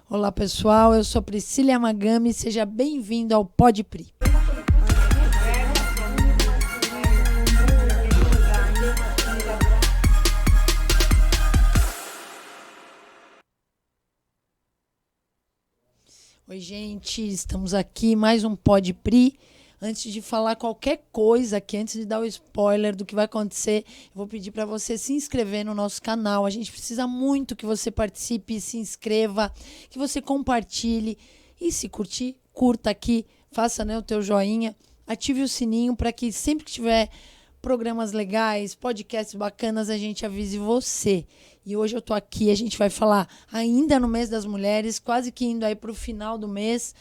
Olá, pessoal. Eu sou Priscila Yamagami. Seja bem-vindo ao Pod Pri. Oi, gente. Estamos aqui, mais um Pod Pri. Antes de falar qualquer coisa aqui, antes de dar o spoiler do que vai acontecer, eu vou pedir para você se inscrever no nosso canal. A gente precisa muito que você participe, se inscreva, que você compartilhe. E se curtir, curta aqui, faça, né, o teu joinha, ative o sininho para que sempre que tiver programas legais, podcasts bacanas, a gente avise você. E hoje eu tô aqui, a gente vai falar ainda no mês das mulheres, quase que indo aí para o final do mês,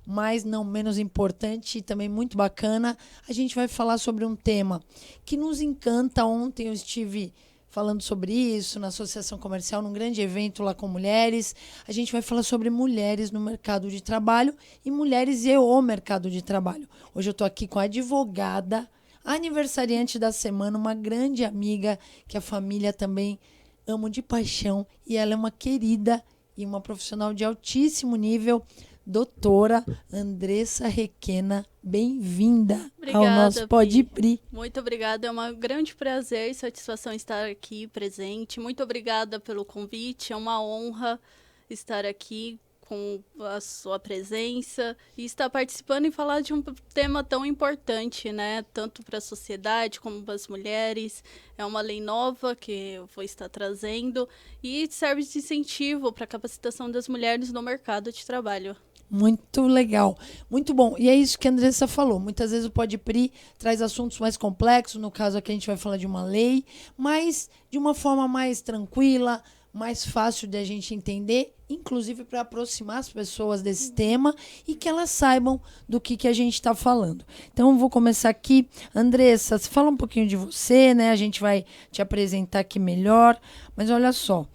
mas não menos importante e também muito bacana, a gente vai falar sobre um tema que nos encanta. Ontem eu estive falando sobre isso na Associação Comercial, num grande evento lá com mulheres. A gente vai falar sobre mulheres no mercado de trabalho e mulheres e o mercado de trabalho. Hoje eu estou aqui com a advogada, aniversariante da semana, uma grande amiga que a família também amo de paixão e ela é uma querida e uma profissional de altíssimo nível, doutora Andressa Requena. Bem-vinda ao nosso Pod Pri. Muito obrigada, é um grande prazer e satisfação estar aqui presente. Muito obrigada pelo convite, é uma honra estar aqui com a sua presença e estar participando e falar de um tema tão importante, né? Tanto para a sociedade como para as mulheres. É uma lei nova que eu vou estar trazendo e serve de incentivo para a capacitação das mulheres no mercado de trabalho. Muito legal, muito bom. E é isso que a Andressa falou. Muitas vezes o Pod Pri traz assuntos mais complexos, no caso aqui a gente vai falar de uma lei, mas de uma forma mais tranquila, mais fácil de a gente entender, inclusive para aproximar as pessoas desse tema e que elas saibam do que a gente está falando. Então, eu vou começar aqui. Andressa, fala um pouquinho de você, né? A gente vai te apresentar aqui melhor, mas olha só,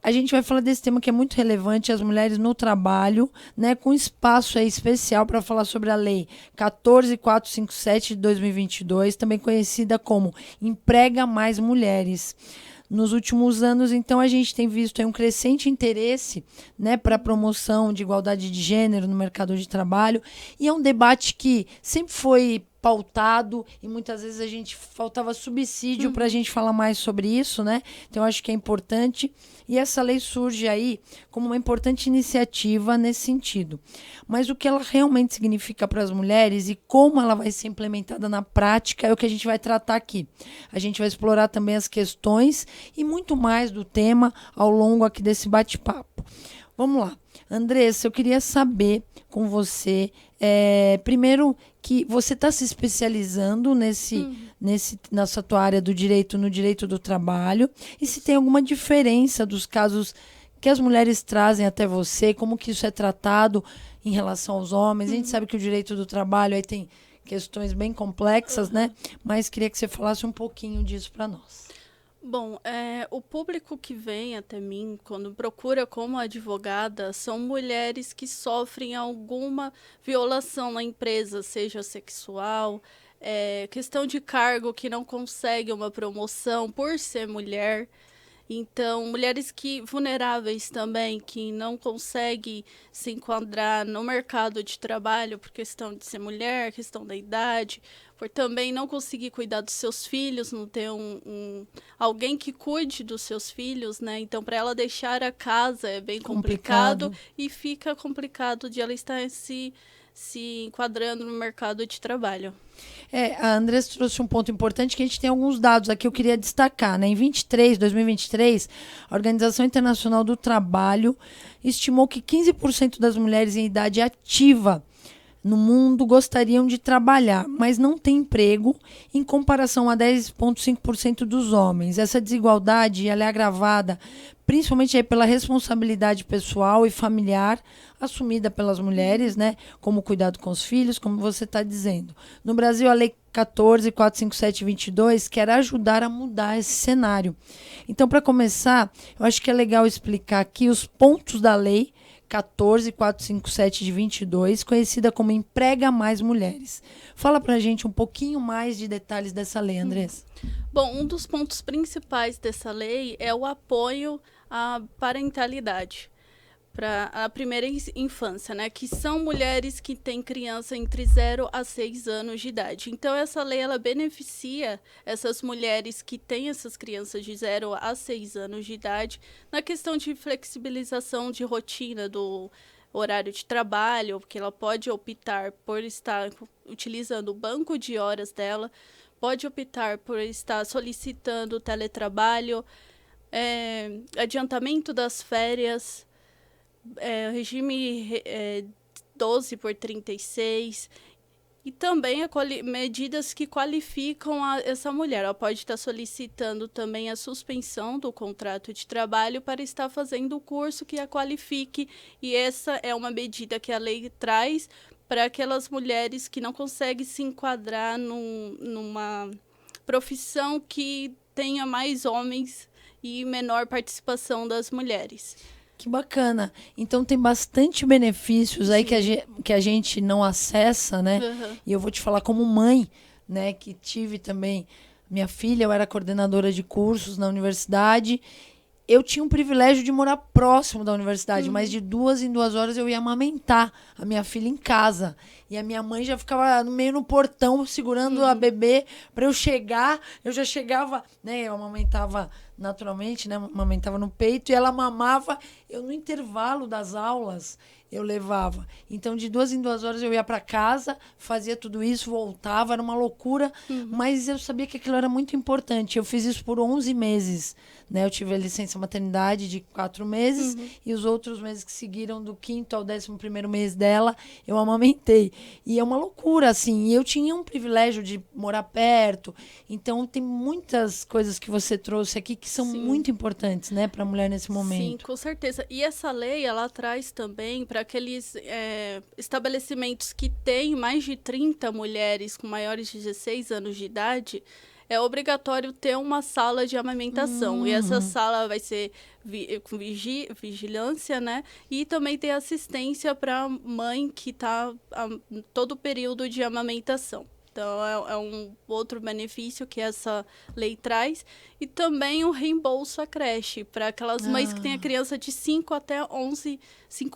a gente vai falar desse tema que é muito relevante, as mulheres no trabalho, né? Com espaço aí especial para falar sobre a Lei 14.457 de 2022, também conhecida como Emprega Mais Mulheres. Nos últimos anos, então, a gente tem visto aí um crescente interesse, né, para a promoção de igualdade de gênero no mercado de trabalho, e é um debate que sempre foi pautado e muitas vezes a gente faltava subsídio para a gente falar mais sobre isso, né? Então, eu acho que é importante. E essa lei surge aí como uma importante iniciativa nesse sentido. Mas o que ela realmente significa para as mulheres e como ela vai ser implementada na prática é o que a gente vai tratar aqui. A gente vai explorar também as questões e muito mais do tema ao longo aqui desse bate-papo. Vamos lá. Andressa, eu queria saber com você, primeiro, que você está se especializando nessa tua área do direito, no direito do trabalho, e se tem alguma diferença dos casos que as mulheres trazem até você, como que isso é tratado em relação aos homens. A gente sabe que o direito do trabalho aí tem questões bem complexas, né? Mas queria que você falasse um pouquinho disso para nós. Bom, o público que vem até mim, quando procura como advogada, são mulheres que sofrem alguma violação na empresa, seja sexual, questão de cargo, que não consegue uma promoção por ser mulher. Então, mulheres vulneráveis também, que não conseguem se enquadrar no mercado de trabalho por questão de ser mulher, questão da idade, por também não conseguir cuidar dos seus filhos, não ter alguém que cuide dos seus filhos, né? Então, para ela deixar a casa é bem complicado e fica complicado de ela estar se enquadrando no mercado de trabalho. A Andressa trouxe um ponto importante que a gente tem alguns dados aqui, eu queria destacar, né? Em 2023, a Organização Internacional do Trabalho estimou que 15% das mulheres em idade ativa no mundo gostariam de trabalhar, mas não têm emprego em comparação a 10,5% dos homens. Essa desigualdade ela é agravada principalmente aí pela responsabilidade pessoal e familiar assumida pelas mulheres, né? Como cuidado com os filhos, como você está dizendo. No Brasil, a Lei 14.457/22 quer ajudar a mudar esse cenário. Então, para começar, eu acho que é legal explicar aqui os pontos da Lei 14.457/22, conhecida como Emprega Mais Mulheres. Fala pra gente um pouquinho mais de detalhes dessa lei, Andressa. Bom, um dos pontos principais dessa lei é o apoio à parentalidade. para a primeira infância, né? Que são mulheres que têm criança entre 0 a 6 anos de idade. Então, essa lei, ela beneficia essas mulheres que têm essas crianças de 0 a 6 anos de idade na questão de flexibilização de rotina do horário de trabalho, porque ela pode optar por estar utilizando o banco de horas dela, pode optar por estar solicitando teletrabalho, adiantamento das férias, regime 12 por 36, e também medidas que qualificam essa mulher. Ela pode estar solicitando também a suspensão do contrato de trabalho para estar fazendo o curso que a qualifique, e essa é uma medida que a lei traz para aquelas mulheres que não conseguem se enquadrar numa profissão que tenha mais homens e menor participação das mulheres. Que bacana. Então tem bastante benefícios aí que a gente não acessa, né? Uhum. E eu vou te falar como mãe, né? Que tive também minha filha, eu era coordenadora de cursos na universidade. Eu tinha o privilégio de morar próximo da universidade, mas de 2 em 2 horas eu ia amamentar a minha filha em casa. E a minha mãe já ficava meio no portão, segurando a bebê para eu chegar. Eu já chegava, né? Eu amamentava naturalmente, né? Amamentava no peito e ela mamava. Eu, no intervalo das aulas, eu levava. Então, de 2 em 2 horas eu ia para casa, fazia tudo isso, voltava, era uma loucura. Mas eu sabia que aquilo era muito importante. Eu fiz isso por 11 meses. Né? Eu tive a licença maternidade de 4 meses e os outros meses que seguiram, do 5º ao 11º mês dela, eu amamentei. E é uma loucura, assim. E eu tinha um privilégio de morar perto. Então, tem muitas coisas que você trouxe aqui que são muito importantes, né, para a mulher nesse momento. Sim, com certeza. E essa lei, ela traz também para aqueles estabelecimentos que têm mais de 30 mulheres com maiores de 16 anos de idade, é obrigatório ter uma sala de amamentação. E essa sala vai ser com vigilância, né? E também ter assistência para a mãe que está todo o período de amamentação. Então, é um outro benefício que essa lei traz. E também o reembolso à creche, para aquelas mães que têm a criança de 5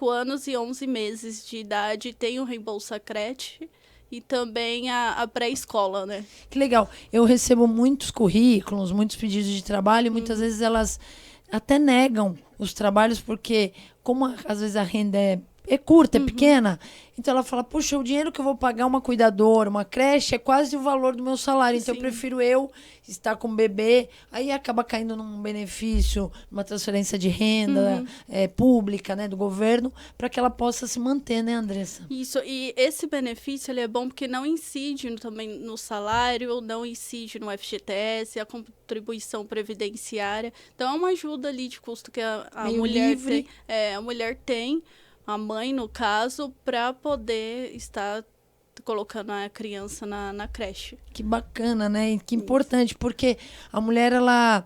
anos e 11 meses de idade, tem o reembolso à creche. E também a pré-escola, né? Que legal. Eu recebo muitos currículos, muitos pedidos de trabalho, e muitas vezes elas até negam os trabalhos, porque como às vezes a renda é curta, é pequena, então ela fala, puxa, o dinheiro que eu vou pagar uma cuidadora, uma creche, é quase o valor do meu salário, então eu prefiro eu estar com o bebê, aí acaba caindo num benefício, numa transferência de renda pública, né, do governo, para que ela possa se manter, né, Andressa? Isso, e esse benefício ele é bom porque não incide também no salário, não incide no FGTS, a contribuição previdenciária, então é uma ajuda ali de custo que a mulher tem, a mulher tem, a mãe, no caso, para poder estar colocando a criança na creche. Que bacana, né? E que importante, porque a mulher, a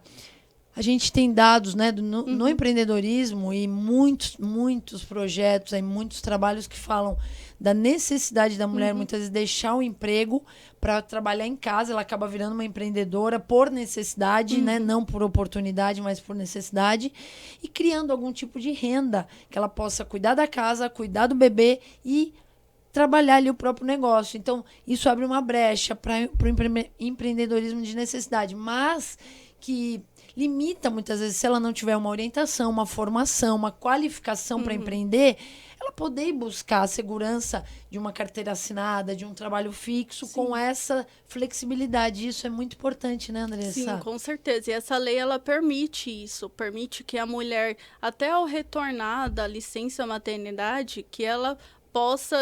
gente tem dados, né, no empreendedorismo e muitos projetos, aí, muitos trabalhos que falam da necessidade da mulher muitas vezes deixar o emprego para trabalhar em casa. Ela acaba virando uma empreendedora por necessidade, né, não por oportunidade, mas por necessidade, e criando algum tipo de renda que ela possa cuidar da casa, cuidar do bebê e trabalhar ali o próprio negócio. Então, isso abre uma brecha para o empreendedorismo de necessidade, mas que limita muitas vezes, se ela não tiver uma orientação, uma formação, uma qualificação para empreender, ela poder buscar a segurança de uma carteira assinada, de um trabalho fixo, com essa flexibilidade. Isso é muito importante, né, Andressa? Sim, com certeza. E essa lei, ela permite isso, permite que a mulher, até ao retornar da licença maternidade, que ela possa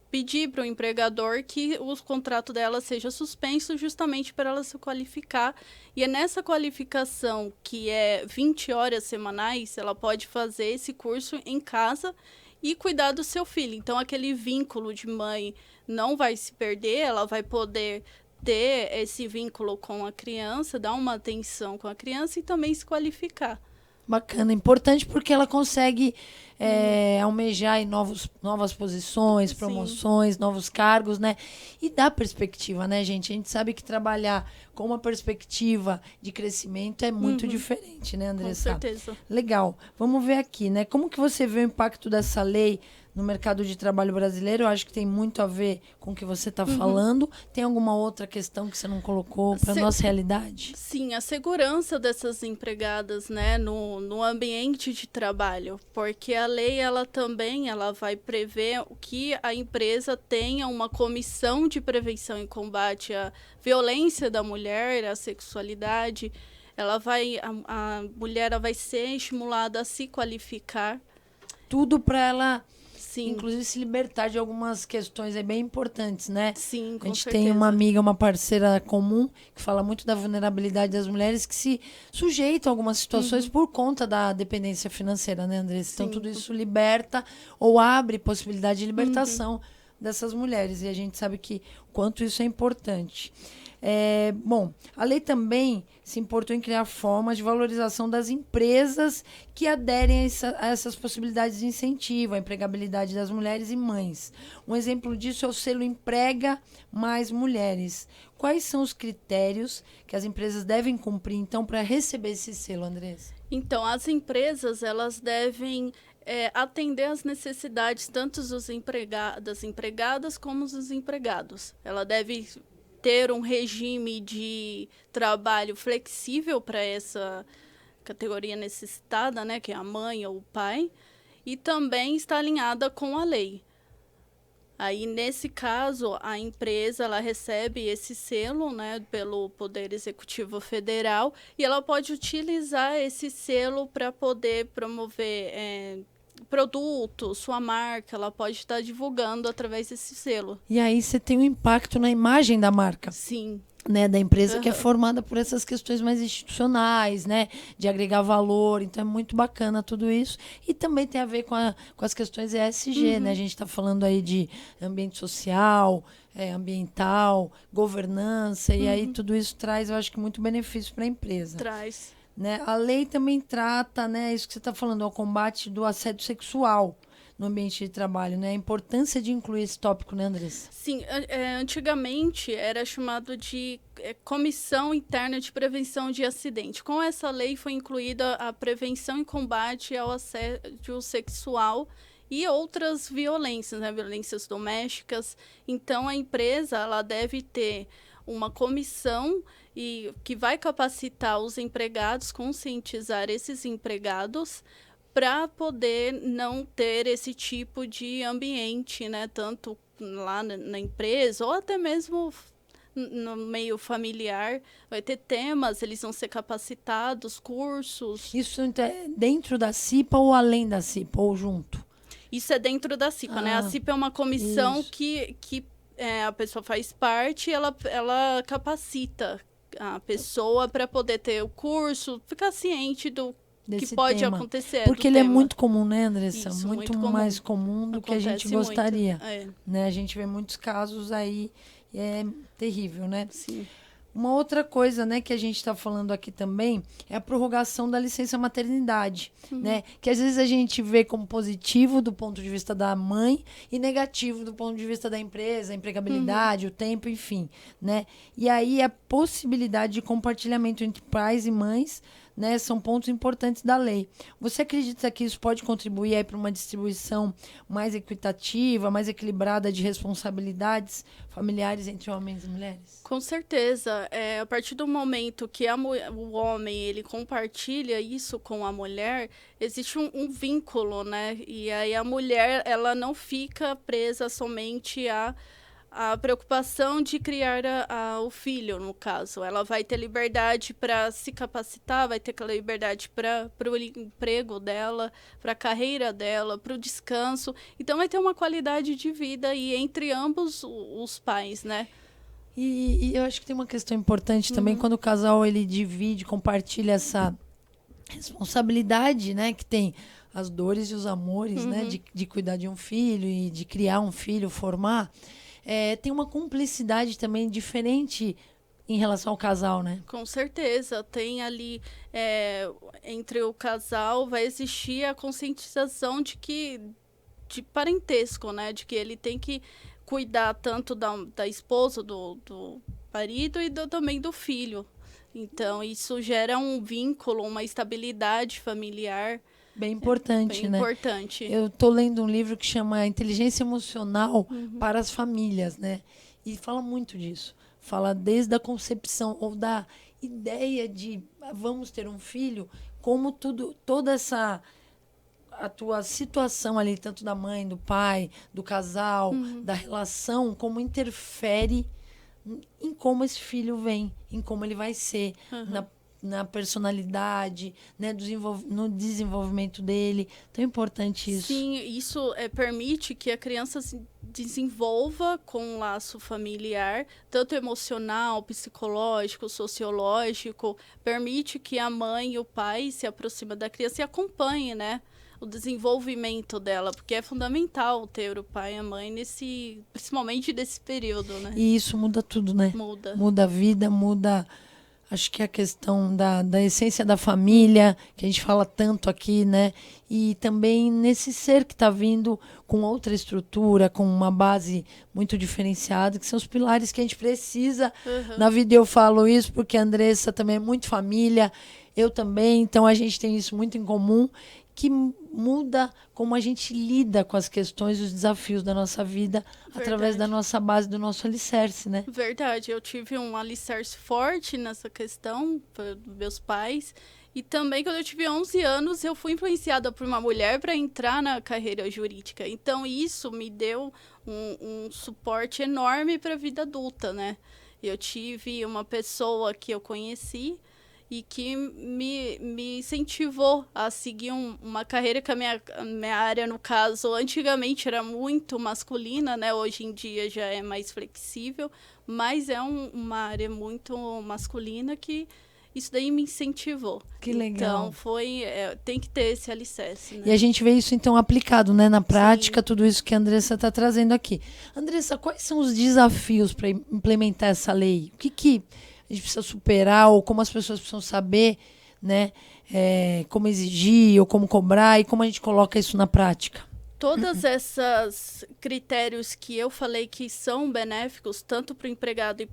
pedir para o empregador que o contrato dela seja suspenso, justamente para ela se qualificar. E é nessa qualificação, que é 20 horas semanais, ela pode fazer esse curso em casa e cuidar do seu filho. Então, aquele vínculo de mãe não vai se perder, ela vai poder ter esse vínculo com a criança, dar uma atenção com a criança e também se qualificar. Bacana, importante porque ela consegue almejar aí novas posições, promoções, novos cargos, né? E dá perspectiva, né, gente? A gente sabe que trabalhar com uma perspectiva de crescimento é muito diferente, né, Andressa? Com certeza. Legal. Vamos ver aqui, né? Como que você vê o impacto dessa lei no mercado de trabalho brasileiro? Eu acho que tem muito a ver com o que você está falando. Tem alguma outra questão que você não colocou para a nossa realidade? Sim, a segurança dessas empregadas, né, no ambiente de trabalho, porque a lei ela vai prever que a empresa tenha uma comissão de prevenção e combate à violência da mulher, à sexualidade. A mulher ela vai ser estimulada a se qualificar. Tudo para ela, Sim. inclusive, se libertar de algumas questões bem importantes, né? Sim, com A gente certeza. tem uma amiga, uma parceira comum, que fala muito da vulnerabilidade das mulheres que se sujeitam a algumas situações por conta da dependência financeira, né, Andressa? Então, tudo isso liberta ou abre possibilidade de libertação dessas mulheres. E a gente sabe que o quanto isso é importante. Bom, a lei também se importou em criar formas de valorização das empresas que aderem a essas possibilidades de incentivo à empregabilidade das mulheres e mães. Um exemplo disso é o selo Emprega Mais Mulheres. Quais são os critérios que as empresas devem cumprir, então, para receber esse selo, Andressa? Então, as empresas elas devem atender às necessidades tanto das empregadas como dos empregados. Ela deve ter um regime de trabalho flexível para essa categoria necessitada, né, que é a mãe ou o pai, e também está alinhada com a lei. Aí, nesse caso, a empresa ela recebe esse selo, né, pelo Poder Executivo Federal, e ela pode utilizar esse selo para poder promover produto, sua marca, ela pode estar divulgando através desse selo. E aí você tem um impacto na imagem da marca. Sim. Né, da empresa que é formada por essas questões mais institucionais, né, de agregar valor. Então é muito bacana tudo isso. E também tem a ver com as questões ESG, né? A gente está falando aí de ambiente social, ambiental, governança, e aí tudo isso traz, eu acho que, muito benefício para a empresa. Traz. Né? A lei também trata, né, isso que você está falando, o combate do assédio sexual no ambiente de trabalho, né? A importância de incluir esse tópico, né, Andressa? Sim, antigamente era chamado de Comissão Interna de Prevenção de Acidente. Com essa lei foi incluída a prevenção e combate ao assédio sexual e outras violências, né? Violências domésticas. Então, a empresa ela deve ter uma comissão que vai capacitar os empregados, conscientizar esses empregados para poder não ter esse tipo de ambiente, né? Tanto lá na empresa ou até mesmo no meio familiar. Vai ter temas, eles vão ser capacitados, cursos. Isso é dentro da CIPA ou além da CIPA, ou junto? Isso é dentro da CIPA, né? A CIPA é uma comissão que a pessoa faz parte e ela capacita a pessoa para poder ter o curso, ficar ciente do que pode acontecer. Porque ele é muito comum, né, Andressa? Isso, muito mais comum do que a gente gostaria. Né? A gente vê muitos casos aí e é terrível, né? Sim. Uma outra coisa, né, que a gente está falando aqui também é a prorrogação da licença maternidade, né? Que às vezes a gente vê como positivo do ponto de vista da mãe e negativo do ponto de vista da empresa, a empregabilidade, o tempo, enfim, né? E aí a possibilidade de compartilhamento entre pais e mães, né, são pontos importantes da lei. Você acredita que isso pode contribuir aí para uma distribuição mais equitativa, mais equilibrada de responsabilidades familiares entre homens e mulheres? Com certeza. A partir do momento que o homem ele compartilha isso com a mulher, existe um vínculo, né? E aí a mulher ela não fica presa somente a preocupação de criar o filho, no caso. Ela vai ter liberdade para se capacitar, vai ter liberdade para o emprego dela, para a carreira dela, para o descanso. Então, vai ter uma qualidade de vida aí entre ambos os pais, né? E eu acho que tem uma questão importante também, quando o casal ele divide, compartilha essa responsabilidade, né, que tem as dores e os amores, né, de cuidar de um filho e de criar um filho, formar. Tem uma cumplicidade também diferente em relação ao casal, né? Com certeza, tem ali entre o casal vai existir a conscientização de parentesco, né? De que ele tem que cuidar tanto da esposa, do marido e também do filho. Então, isso gera um vínculo, uma estabilidade familiar Bem importante, bem né? importante. Eu estou lendo um livro que chama Inteligência Emocional para as Famílias, né? E fala muito disso. Fala desde a concepção ou da ideia de vamos ter um filho, como toda a tua situação ali, tanto da mãe, do pai, do casal, da relação, como interfere em como esse filho vem, em como ele vai ser, na personalidade, né, no desenvolvimento dele. Tão importante isso. Sim, isso permite que a criança se desenvolva com um laço familiar, tanto emocional, psicológico, sociológico. Permite que a mãe e o pai se aproximem da criança e acompanhem, né, o desenvolvimento dela, porque é fundamental ter o pai e a mãe principalmente nesse período, né? E isso muda tudo, né? Muda. Muda a vida, muda. Acho que a questão da essência da família, que a gente fala tanto aqui, né? E também nesse ser que está vindo com outra estrutura, com uma base muito diferenciada, que são os pilares que a gente precisa. Na vida eu falo isso porque a Andressa também é muito família, eu também, então a gente tem isso muito em comum, que muda como a gente lida com as questões e os desafios da nossa vida através da nossa base, do nosso alicerce, né? Verdade, eu tive um alicerce forte nessa questão, dos meus pais, e também quando eu tive 11 anos eu fui influenciada por uma mulher para entrar na carreira jurídica, então isso me deu um suporte enorme para a vida adulta, né? Eu tive uma pessoa que eu conheci e que me incentivou a seguir uma carreira que a minha área, no caso, antigamente era muito masculina, né? Hoje em dia já é mais flexível, mas é uma área muito masculina que isso daí me incentivou. Que legal. Então, tem que ter esse alicerce, né? E a gente vê isso, então, aplicado, né? Na prática, tudo isso que a Andressa está trazendo aqui. Andressa, quais são os desafios para implementar essa lei? O que a gente precisa superar, ou como as pessoas precisam saber, né? Como exigir, ou como cobrar, e como a gente coloca isso na prática? Todos esses critérios que eu falei que são benéficos, tanto para o empregado e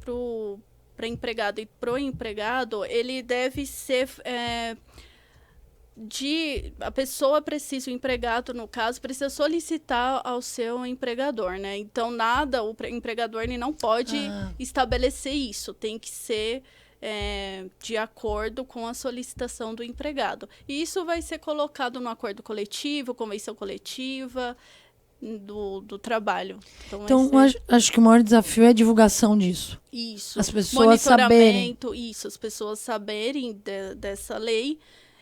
para o empregado, ele deve ser a pessoa precisa, o empregado, no caso, precisa solicitar ao seu empregador, né? Então, o empregador ele não pode estabelecer isso, tem que ser de acordo com a solicitação do empregado. E isso vai ser colocado no acordo coletivo, convenção coletiva do trabalho. Então acho que o maior desafio é a divulgação disso. Isso. As pessoas saberem. Isso, as pessoas saberem dessa lei.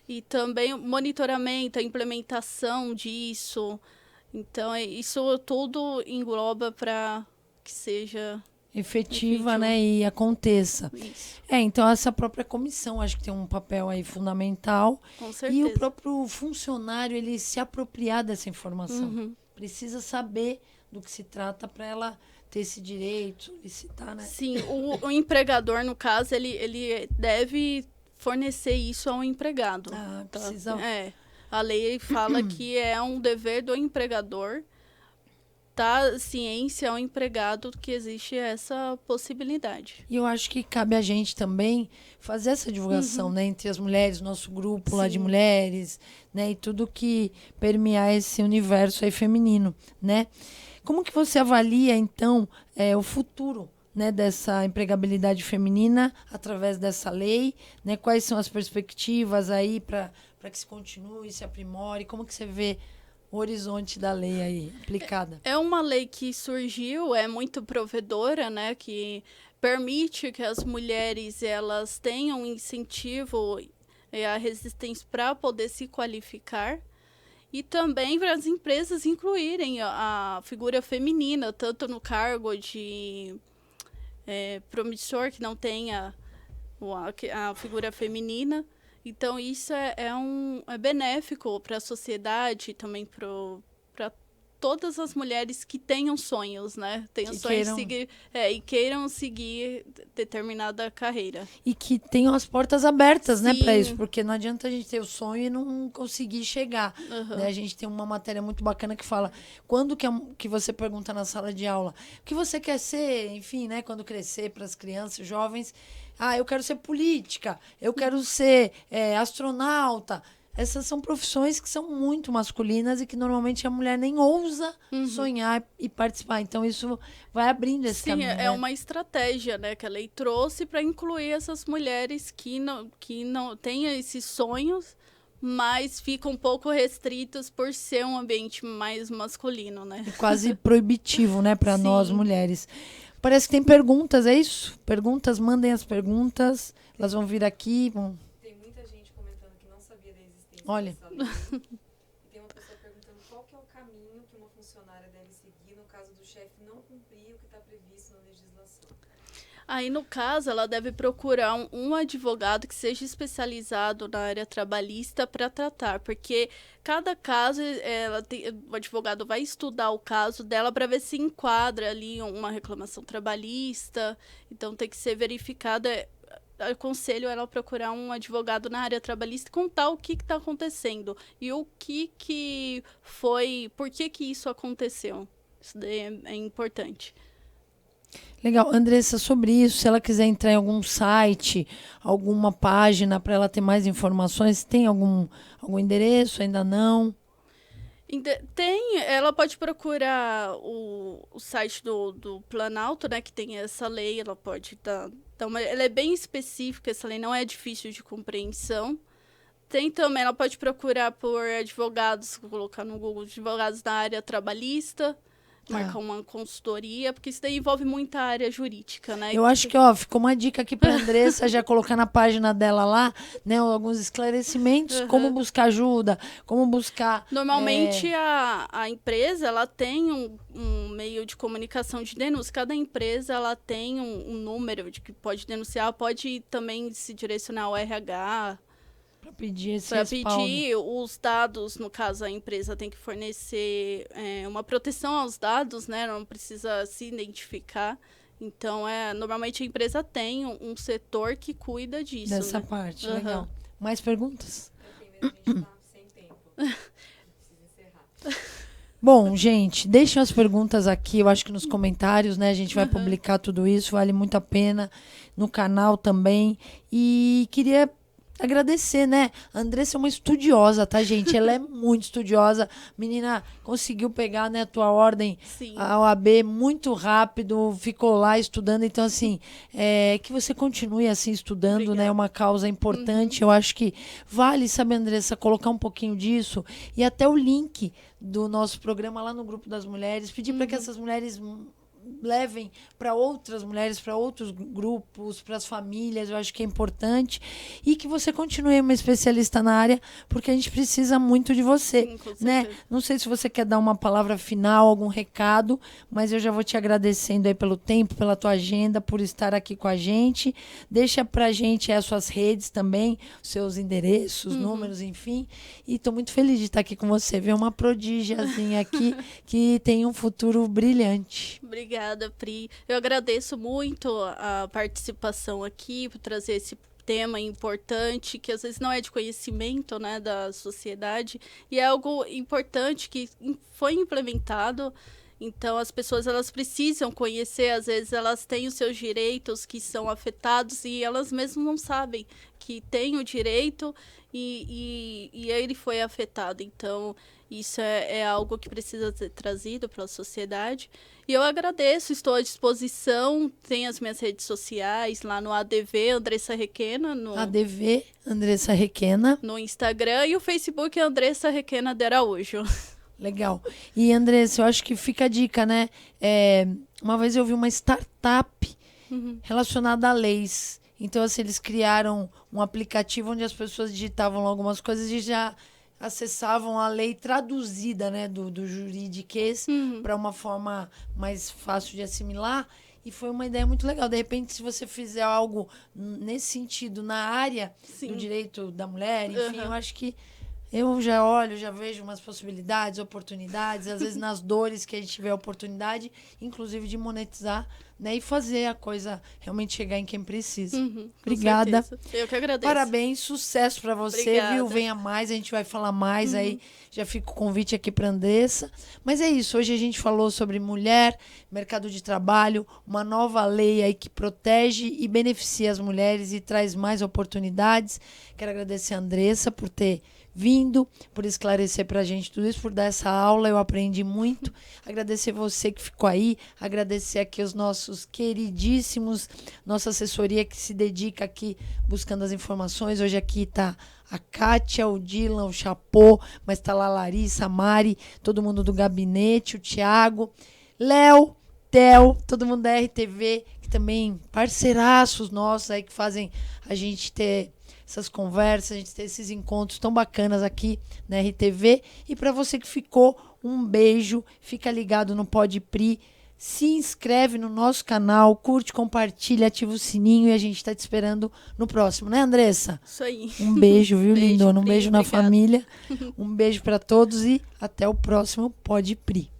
E também o monitoramento, a implementação disso. Então, isso tudo engloba para que seja efetiva, né, e aconteça. Isso. Então essa própria comissão acho que tem um papel aí fundamental. Com certeza. E o próprio funcionário, ele se apropriar dessa informação. Precisa saber do que se trata para ela ter esse direito, solicitar, né? Sim, o empregador, no caso, ele deve fornecer isso ao empregado. Precisa. A lei fala que é um dever do empregador dar ciência ao empregado que existe essa possibilidade. E eu acho que cabe a gente também fazer essa divulgação, né, entre as mulheres, nosso grupo lá de mulheres, né, e tudo que permear esse universo aí feminino, né? Como que você avalia, então, o futuro, né, dessa empregabilidade feminina através dessa lei, né? Quais são as perspectivas aí para que se continue, se aprimore? Como que você vê o horizonte da lei aí aplicada? É uma lei que surgiu, é muito provedora, né, que permite que as mulheres elas tenham um incentivo e a resistência para poder se qualificar. E também para as empresas incluírem a figura feminina, tanto no cargo de promissor, que não tenha a figura feminina. Então, isso é benéfico para a sociedade, também para todas as mulheres que tenham sonhos, né? Tenham sonhos de seguir, e queiram seguir determinada carreira. E que tenham as portas abertas, né, para isso, porque não adianta a gente ter o sonho e não conseguir chegar. Né? A gente tem uma matéria muito bacana que fala, quando que você pergunta na sala de aula, o que você quer ser, enfim, né, quando crescer, para as crianças, jovens, eu quero ser política, eu quero ser astronauta. Essas são profissões que são muito masculinas e que normalmente a mulher nem ousa sonhar e participar. Então, isso vai abrindo esse caminho. Sim, é uma estratégia, né, que a lei trouxe para incluir essas mulheres que não têm esses sonhos, mas ficam um pouco restritas por ser um ambiente mais masculino, né? E quase proibitivo, né, para nós mulheres. Parece que tem perguntas, é isso? Perguntas, mandem as perguntas. Elas vão vir aqui, vão... Olha. E tem uma pessoa perguntando qual que é o caminho que uma funcionária deve seguir no caso do chefe não cumprir o que está previsto na legislação. Aí, no caso, ela deve procurar um advogado que seja especializado na área trabalhista para tratar, porque cada caso, o advogado vai estudar o caso dela para ver se enquadra ali uma reclamação trabalhista, então tem que ser verificada. Aconselho ela a procurar um advogado na área trabalhista e contar o que está acontecendo e o que foi, por que isso aconteceu. Isso daí é importante. Legal. Andressa, sobre isso, se ela quiser entrar em algum site, alguma página para ela ter mais informações, tem algum endereço? Ainda não? Tem, ela pode procurar o site do Planalto, né, que tem essa lei, ela pode dar ela é bem específica, essa lei não é difícil de compreensão. Tem também, ela pode procurar por advogados, colocar no Google advogados da área trabalhista, marcar uma consultoria, porque isso daí envolve muita área jurídica, né? Eu acho que, ficou uma dica aqui para a Andressa já colocar na página dela lá, né, alguns esclarecimentos, como buscar ajuda, como buscar... Normalmente a empresa, ela tem um meio de comunicação de denúncia. Cada empresa, ela tem um número de que pode denunciar, pode também se direcionar ao RH... Para pedir esse respaldo. Pedir os dados, no caso, a empresa tem que fornecer uma proteção aos dados, né? Não precisa se identificar. Então, normalmente a empresa tem um setor que cuida disso. Dessa né? parte, legal. Mais perguntas? A gente está sem tempo. Precisa encerrar. Bom, gente, deixem as perguntas aqui, eu acho que nos comentários, né? A gente vai publicar tudo isso, vale muito a pena. No canal também. E queria... agradecer, né? A Andressa é uma estudiosa, tá, gente? Ela é muito estudiosa. Menina, conseguiu pegar, né, a tua ordem, Sim. a OAB, muito rápido, ficou lá estudando. Então, assim, que você continue assim estudando, Obrigada. né? É uma causa importante. Eu acho que vale, sabe, Andressa, colocar um pouquinho disso e até o link do nosso programa lá no Grupo das Mulheres, pedir para que essas mulheres levem para outras mulheres, para outros grupos, para as famílias, eu acho que é importante. E que você continue uma especialista na área, porque a gente precisa muito de você. Sim, com né? certeza. Não sei se você quer dar uma palavra final, algum recado, mas eu já vou te agradecendo aí pelo tempo, pela tua agenda, por estar aqui com a gente. Deixa pra gente as suas redes também, os seus endereços, números, enfim. E estou muito feliz de estar aqui com você. Ver uma prodígiazinha aqui que tem um futuro brilhante. Obrigada, Pri. Eu agradeço muito a participação aqui, por trazer esse tema importante, que às vezes não é de conhecimento, né, da sociedade, e é algo importante que foi implementado. Então, as pessoas, elas precisam conhecer, às vezes elas têm os seus direitos que são afetados e elas mesmas não sabem que têm o direito e ele foi afetado. Então, isso é algo que precisa ser trazido para a sociedade. E eu agradeço, estou à disposição, tem as minhas redes sociais, lá no ADV, Andressa Requena. ADV, Andressa Requena. No Instagram, e o Facebook é Andressa Requena de Araújo. Legal. E, Andressa, eu acho que fica a dica, né? Uma vez eu vi uma startup relacionada a leis. Então, assim, eles criaram um aplicativo onde as pessoas digitavam algumas coisas e já acessavam a lei traduzida, né, do juridiquês para uma forma mais fácil de assimilar. E foi uma ideia muito legal. De repente, se você fizer algo nesse sentido, na área do direito da mulher, enfim, eu acho que eu já olho, já vejo umas possibilidades, oportunidades, às vezes nas dores que a gente vê a oportunidade, inclusive de monetizar, né? E fazer a coisa realmente chegar em quem precisa. Com Obrigada. certeza. Eu que agradeço. Parabéns, sucesso para você, Obrigada. viu? Venha mais, a gente vai falar mais aí. Já fica o convite aqui para Andressa. Mas é isso, hoje a gente falou sobre mulher, mercado de trabalho, uma nova lei aí que protege e beneficia as mulheres e traz mais oportunidades. Quero agradecer a Andressa por ter vindo, por esclarecer pra gente tudo isso, por dar essa aula, eu aprendi muito. Agradecer você que ficou aí, agradecer aqui os nossos queridíssimos, nossa assessoria que se dedica aqui buscando as informações. Hoje aqui tá a Kátia, o Dylan, o Chapô, mas tá lá a Larissa, a Mari, todo mundo do gabinete, o Thiago, Léo, Theo, todo mundo da RTV, que também parceiraços nossos aí que fazem a gente ter essas conversas, a gente ter esses encontros tão bacanas aqui na RTV. E para você que ficou, um beijo, fica ligado no Podpri, se inscreve no nosso canal, curte, compartilha, ativa o sininho e a gente está te esperando no próximo, né, Andressa? Isso aí. Um beijo, viu, Beijo, lindona? Um Pri, beijo na obrigada. família, um beijo para todos e até o próximo Podpri.